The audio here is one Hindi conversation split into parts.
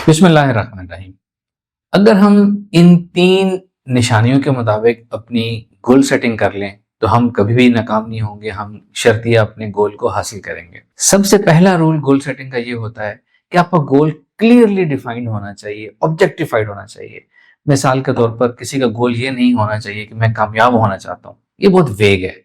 बिस्मिल्लाहिर्रहमानिर्रहीम। अगर हम इन 3 निशानियों के मुताबिक अपनी गोल सेटिंग कर लें, तो हम कभी भी नाकाम नहीं होंगे, हम शर्तिया अपने गोल को हासिल करेंगे। सबसे पहला रूल गोल सेटिंग का ये होता है कि आपका गोल क्लियरली डिफाइंड होना चाहिए, ऑब्जेक्टिफाइड होना चाहिए। मिसाल के तौर पर किसी का गोल ये नहीं होना चाहिए कि मैं कामयाब होना चाहता हूँ, ये बहुत वेग है।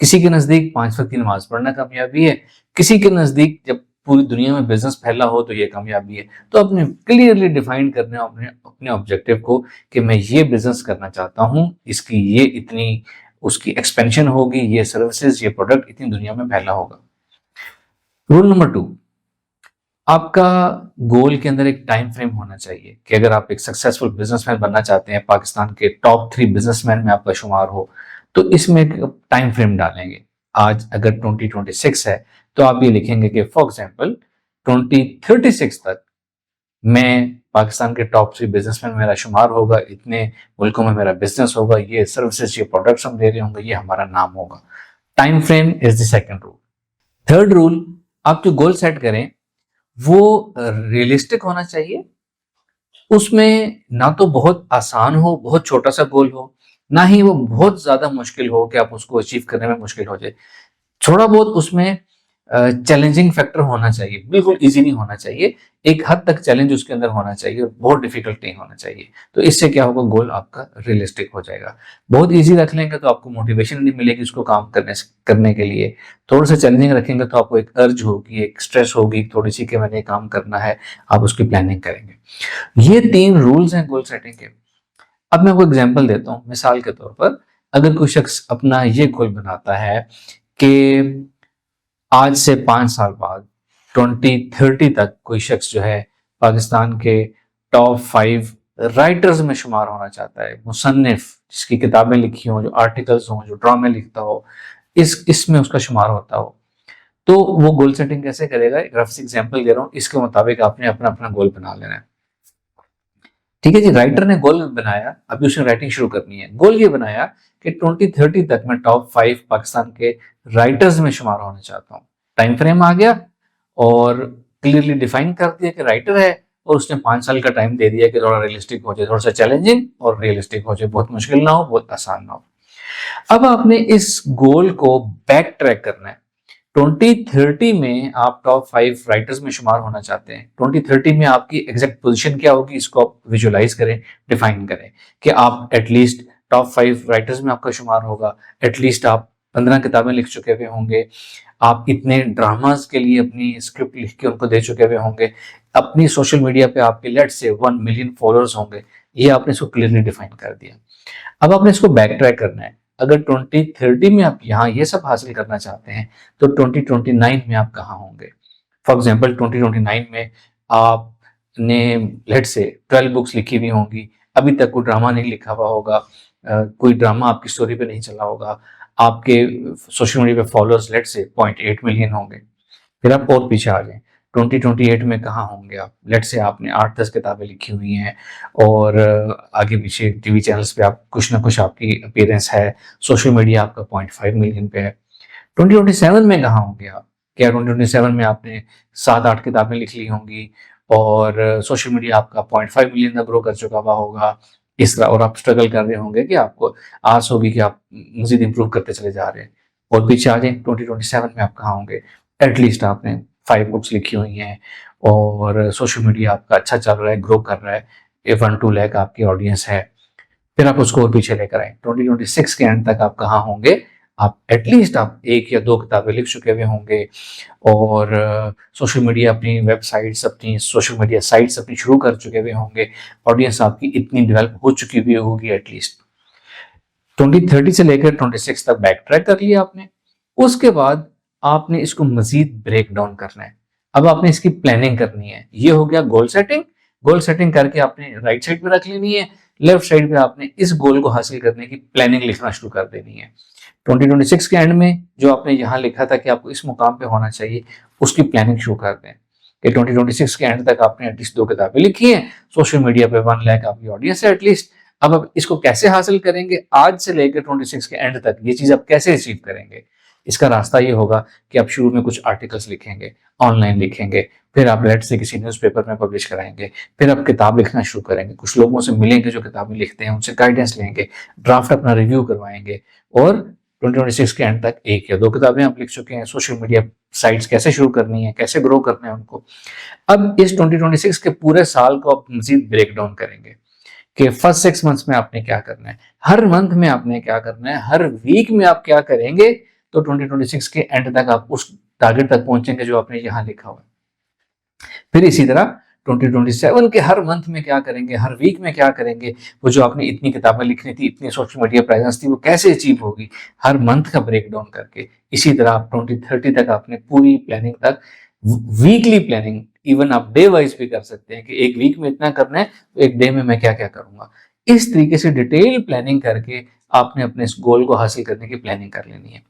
किसी के नज़दीक 5 वक़्त की नमाज़ पढ़ना कामयाबी है, किसी के नज़दीक जब पूरी दुनिया में बिज़नेस फैला हो तो ये कामयाबी है। तो आपने क्लियरली डिफाइन करना है अपने अपने ऑब्जेक्टिव को कि मैं ये बिज़नेस करना चाहता हूँ, इसकी ये इतनी उसकी एक्सपेंशन होगी, ये सर्विसेज़, ये प्रोडक्ट इतनी दुनिया में फैला होगा। रूल नंबर 2, आपका गोल के अंदर एक टाइम फ्रेम होना चाहिए कि अगर आप एक सक्सेसफुल बिजनेसमैन बनना चाहते हैं, पाकिस्तान के टॉप 3 बिजनेसमैन में आपका शुमार हो, तो इसमें एक टाइम फ्रेम डालेंगे। आज अगर 2026 है तो आप ये लिखेंगे कि फॉर एग्जांपल 2036 तक मैं पाकिस्तान के टॉप 3 बिजनेसमैन मेरा शुमार होगा, इतने मुल्कों में मेरा बिजनेस होगा, ये सर्विसेज, ये प्रोडक्ट्स हम दे रहे होंगे, ये हमारा नाम होगा। Time frame is the second rule. Third rule, आप जो गोल सेट करें वो रियलिस्टिक होना चाहिए। उसमें ना तो बहुत आसान हो, बहुत छोटा सा गोल हो, ना ही वो बहुत ज्यादा मुश्किल हो कि आप उसको अचीव करने में मुश्किल हो जाए। थोड़ा बहुत उसमें चैलेंजिंग फैक्टर होना चाहिए, बिल्कुल इजी नहीं होना चाहिए। एक हद तक चैलेंज उसके अंदर होना चाहिए और बहुत डिफिकल्ट नहीं होना चाहिए। तो इससे क्या होगा, गोल आपका रियलिस्टिक हो जाएगा। बहुत इजी रख लेंगे तो आपको मोटिवेशन नहीं मिलेगी उसको काम करने के लिए। थोड़ा सा चैलेंजिंग रखेंगे तो आपको एक अर्ज होगी, एक स्ट्रेस होगी थोड़ी सी कि मैंने काम करना है, आप उसकी प्लानिंग करेंगे। ये 3 रूल्स हैं गोल सेटिंग के। अब मैं आपको एग्जांपल देता हूँ। मिसाल के तौर पर अगर कोई शख्स अपना ये गोल बनाता है कि आज से 5 साल बाद 2030 तक कोई शख्स जो है पाकिस्तान के टॉप 5 राइटर्स में शुमार होना चाहता है, मुसन्निफ जिसकी किताबें लिखी हों, जो आर्टिकल्स हों, जो ड्रामे लिखता हो, इसमें उसका शुमार होता हो। तो वो गोल सेटिंग कैसे करेगा, एक रफ एग्जांपल दे रहा हूँ, इसके मुताबिक आपने अपना अपना गोल बना लेना है। ठीक है जी, राइटर ने गोल बनाया, अभी उसने राइटिंग शुरू करनी है। गोल ये बनाया कि 2030 तक मैं टॉप 5 पाकिस्तान के राइटर्स में शुमार होना चाहता हूँ। टाइम फ्रेम आ गया और क्लियरली डिफाइन कर दिया कि राइटर है, और उसने 5 साल का टाइम दे दिया कि थोड़ा रियलिस्टिक हो जाए, थोड़ा सा चैलेंजिंग और रियलिस्टिक हो जाए, बहुत मुश्किल ना हो, बहुत आसान ना हो। अब आपने इस गोल को बैक ट्रैक करना है। 2030 में आप टॉप 5 राइटर्स में शुमार होना चाहते हैं। 2030 में आपकी एग्जैक्ट पोजीशन क्या होगी, इसको आप विजुअलाइज करें, डिफाइन करें कि आप एटलीस्ट टॉप 5 राइटर्स में आपका शुमार होगा, एटलीस्ट आप 15 किताबें लिख चुके हुए होंगे, आप इतने ड्रामास के लिए अपनी स्क्रिप्ट लिख के उनको दे चुके हुए होंगे, अपनी सोशल मीडिया पे आपके लेट्स से 1 मिलियन फॉलोअर्स होंगे। ये आपने इसको क्लियरली डिफाइन कर दिया। अब आपने इसको बैक ट्रैक करना है। अगर 2030 में आप यहाँ ये सब हासिल करना चाहते हैं तो 2029 में आप कहाँ होंगे। फॉर एग्जाम्पल 2029 में आपने लेट से 12 बुक्स लिखी हुई होंगी, अभी तक कोई ड्रामा नहीं लिखा हुआ होगा, कोई ड्रामा आपकी स्टोरी पे नहीं चला होगा, आपके सोशल मीडिया पे फॉलोअर्स लेट से 0.8 मिलियन होंगे। फिर आप और पीछे आ जाएं, 2028 में कहाँ होंगे आप। लेट से आपने 8-10 किताबें लिखी हुई हैं और आगे पीछे टीवी चैनल्स पे आप कुछ ना कुछ आपकी अपीयरेंस है, सोशल मीडिया आपका 0.5 मिलियन पे है। 2027 में कहाँ होंगे आप। क्या 2027 में आपने 7-8 किताबें लिख ली होंगी और सोशल मीडिया आपका 0.5 मिलियन तक ग्रो कर चुका हुआ होगा इस तरह, और आप स्ट्रगल कर रहे होंगे कि आपको आस होगी कि आप मजीद इंप्रूव करते चले जा रहे हैं। और पीछे आ जाए 2027 में आप कहाँ होंगे। एटलीस्ट आपने 5 बुक्स लिखी हुई हैं और सोशल मीडिया आपका अच्छा चल रहा है, ग्रो कर रहा है, 1-2 लाख आपकी ऑडियंस है। फिर आप उसको और पीछे लेकर आए, 2026 के एंड तक आप कहाँ होंगे। आप एटलीस्ट आप 1 या 2 किताबें लिख चुके हुए होंगे और सोशल मीडिया अपनी वेबसाइट्स, अपनी सोशल मीडिया साइट्स अपनी शुरू कर चुके हुए होंगे, ऑडियंस आपकी इतनी डेवलप हो चुकी हुई होगी। एटलीस्ट 2030 से लेकर 26 तक बैक ट्रैक कर लिया आपने। उसके बाद आपने इसको मजीद ब्रेक डाउन करना है। अब आपने इसकी प्लानिंग करनी है। ये हो गया गोल सेटिंग। गोल सेटिंग करके आपने राइट साइड पे रख लेनी है, लेफ्ट साइड पे आपने इस गोल को हासिल करने की प्लानिंग लिखना शुरू कर देनी है। 2026 के एंड में जो आपने यहाँ लिखा था कि आपको इस मुकाम पे होना चाहिए, उसकी प्लानिंग शुरू कर दें कि 2026 के एंड तक आपने एटलीस्ट 2 किताबें लिखी हैं, सोशल मीडिया पे 1 लाख आपकी ऑडियंस है एटलीस्ट। अब आप इसको कैसे हासिल करेंगे, आज से लेकर 26 के एंड तक ये चीज आप कैसे अचीव करेंगे, इसका रास्ता ये होगा कि आप शुरू में कुछ आर्टिकल्स लिखेंगे, ऑनलाइन लिखेंगे, फिर आप लेट से किसी न्यूज़पेपर में पब्लिश कराएंगे, फिर आप किताब लिखना शुरू करेंगे, कुछ लोगों से मिलेंगे जो किताबें लिखते हैं, उनसे गाइडेंस लेंगे, ड्राफ्ट अपना रिव्यू करवाएंगे और 2026 के एंड तक 1 या 2 किताबें आप लिख चुके हैं। सोशल मीडिया साइट्स कैसे शुरू करनी है, कैसे ग्रो करना है उनको। अब इस 2026 के पूरे साल को आप मजीद ब्रेक डाउन करेंगे कि फर्स्ट 6 मंथ्स में आपने क्या करना है, हर मंथ में आपने क्या करना है, हर वीक में आप क्या करेंगे, तो 2026 के एंड तक आप उस टारगेट तक पहुंचेंगे जो आपने यहाँ लिखा हुआ है। फिर इसी तरह 2027 के हर मंथ में क्या करेंगे, हर वीक में क्या करेंगे, वो जो आपने इतनी किताबें लिखनी थी, इतनी सोशल मीडिया प्रेजेंस थी, वो कैसे अचीव होगी, हर मंथ का ब्रेक डाउन करके। इसी तरह आप 2030 तक आपने पूरी प्लानिंग तक, वीकली प्लानिंग, इवन आप डे वाइज भी कर सकते हैं कि एक वीक में इतना करना है तो एक डे में मैं क्या क्या करूंगा। इस तरीके से डिटेल प्लानिंग करके आपने अपने इस गोल को हासिल करने की प्लानिंग कर लेनी है।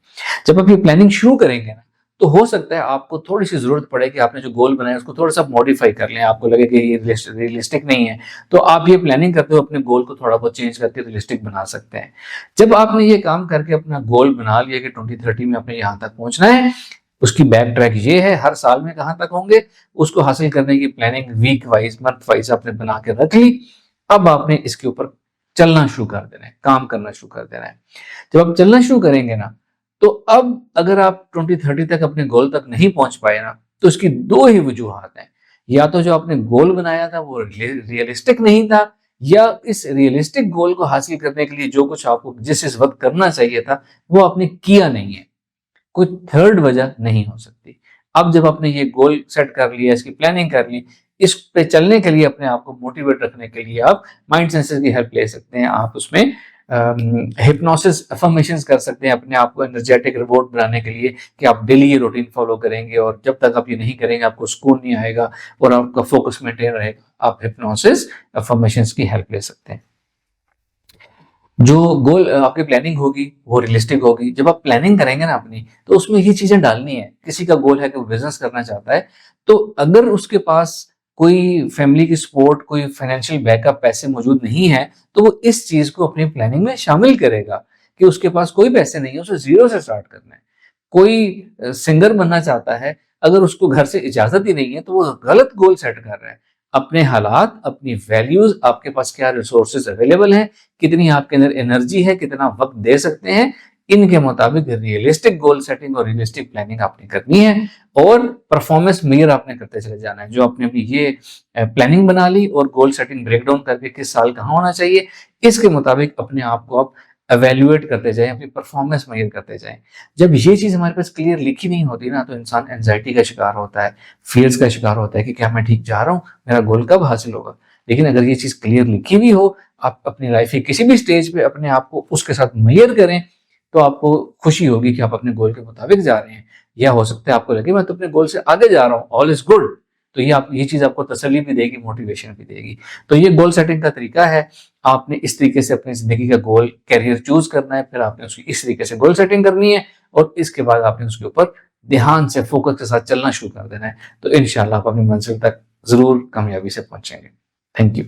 जब आप ये प्लानिंग शुरू करेंगे ना, तो हो सकता है आपको थोड़ी सी जरूरत पड़े कि आपने जो गोल बनाया उसको थोड़ा सा मॉडिफाई कर लें, आपको लगे कि ये रियलिस्टिक नहीं है, तो आप ये प्लानिंग करते हो अपने गोल को थोड़ा बहुत चेंज करके रियलिस्टिक बना सकते हैं। जब आपने ये काम करके अपना गोल बना लिया कि 2030 में आपने यहाँ तक पहुंचना है, उसकी बैक ट्रैक ये है, हर साल में कहां तक होंगे, उसको हासिल करने की planning week wise, month wise आपने बना के रख ली। अब आपने इसके ऊपर चलना शुरू कर देना है, काम करना शुरू कर देना है। जब आप चलना शुरू करेंगे ना, तो अब अगर आप 2030 तक अपने गोल तक नहीं पहुंच पाए ना, तो इसकी 2 ही वजूहात हैं। या तो जो आपने गोल बनाया था वो रियलिस्टिक नहीं था, या इस रियलिस्टिक गोल को हासिल करने के लिए जो कुछ आपको जिस इस वक्त करना चाहिए था वो आपने किया नहीं है। कोई थर्ड वजह नहीं हो सकती। अब जब आपने ये गोल सेट कर लिया, इसकी प्लानिंग कर ली, इस पे चलने के लिए अपने आप को मोटिवेट रखने के लिए आप माइंड सेंसर की हेल्प ले सकते हैं। आप उसमें हिप्नोसिस अफर्मेशंस कर सकते हैं अपने आप को एनर्जेटिक रिवॉर्ड बनाने के लिए कि आप डेली ये रूटीन फॉलो करेंगे और जब तक आप ये नहीं करेंगे आपको सुकून नहीं आएगा और आपका फोकस मेंटेन रहेगा। आप हिप्नोसिस अफर्मेशंस की हेल्प ले सकते हैं। जो गोल आपकी प्लानिंग होगी वो रियलिस्टिक होगी। जब आप प्लानिंग करेंगे ना अपनी, तो उसमें ये चीजें डालनी है। किसी का गोल है कि वो बिजनेस करना चाहता है, तो अगर उसके पास कोई फैमिली की सपोर्ट, कोई फाइनेंशियल बैकअप पैसे मौजूद नहीं है, तो वो इस चीज को अपनी प्लानिंग में शामिल करेगा कि उसके पास कोई पैसे नहीं है, उसे जीरो से स्टार्ट करना है। कोई सिंगर बनना चाहता है, अगर उसको घर से इजाजत ही नहीं है, तो वो गलत गोल सेट कर रहा है। अपने हालात, अपनी वैल्यूज, आपके पास क्या रिसोर्सेज अवेलेबल हैं, कितनी आपके अंदर एनर्जी है, कितना वक्त दे सकते हैं, इनके मुताबिक रियलिस्टिक गोल सेटिंग और रियलिस्टिक प्लानिंग आपने करनी है और परफॉर्मेंस मेजर आपने करते चले जाना है। जो आपने अभी ये प्लानिंग बना ली और गोल सेटिंग ब्रेकडाउन करके किस साल कहाँ होना चाहिए, इसके मुताबिक अपने आप को आप एवेल्युएट करते जाएं, अपनी परफॉर्मेंस मेजर करते जाएं। जब ये चीज हमारे पास क्लियर लिखी नहीं होती ना, तो इंसान एंजाइटी का शिकार होता है, फियर्स का शिकार होता है कि क्या मैं ठीक जा रहा हूँ, मेरा गोल कब हासिल होगा। लेकिन अगर ये चीज क्लियर लिखी हुई हो, आप अपनी लाइफ के किसी भी स्टेज पे अपने आप को उसके साथ मेजर करें, तो आपको खुशी होगी कि आप अपने गोल के मुताबिक जा रहे हैं। या हो सकता है आपको लगे मैं तो अपने गोल से आगे जा रहा हूँ, ऑल इज गुड, तो ये चीज आपको तसल्ली भी देगी, मोटिवेशन भी देगी। तो ये गोल सेटिंग का तरीका है। आपने इस तरीके से अपनी जिंदगी का गोल, कैरियर चूज करना है, फिर आपने उसकी इस तरीके से गोल सेटिंग करनी है और इसके बाद आपने उसके ऊपर ध्यान से फोकस के साथ चलना शुरू कर देना है। तो इंशाल्लाह आप अपनी मंजिल तक जरूर कामयाबी से पहुंचेंगे। Thank you.